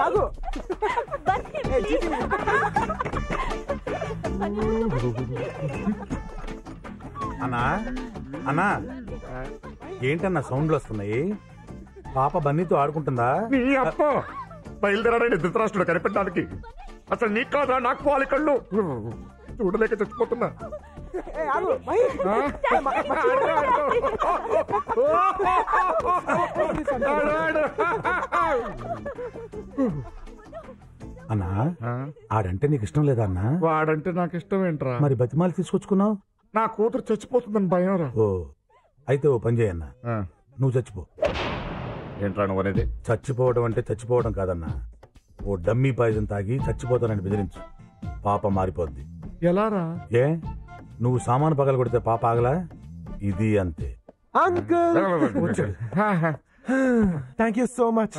ఆగు. అన్నా అన్నా ఏంటన్నా సౌండ్లు వస్తున్నాయి? పాప బన్నీతో ఆడుకుంటుందా? నీ అప్ప బయలుదేరాడని ధృతరాష్ట్రుడు కనిపెట్టడానికి. అసలు నీకు కాదా నాకు వాలి కళ్ళు చూడలేక చచ్చిపోతున్నా. అన్నా ఆడంటే నీకు ఇష్టం లేదా అన్నా? వాడంటే నాకు ఇష్టం ఏంట్రా? మరి బతిమాలి తీసుకొచ్చుకున్నావు? నా కూతురు చచ్చిపోతుందని భయం రా. ఓ అయితే ఓ పని చేయన్నా, నువ్వు చచ్చిపో. ఏంట్రా నువ్వు అనేది? చచ్చిపోవడం అంటే చచ్చిపోవడం కాదన్నా, ఓ డమ్మీ పాయిజన్ తాగి చచ్చిపోతానని బెదిరించు, పాప మారిపోద్ది. ఎలారా? ఏ నువ్వు సామాను పగలు కొడితే పాప ఆగలా? ఇది అంతే. Uncle thank you so much.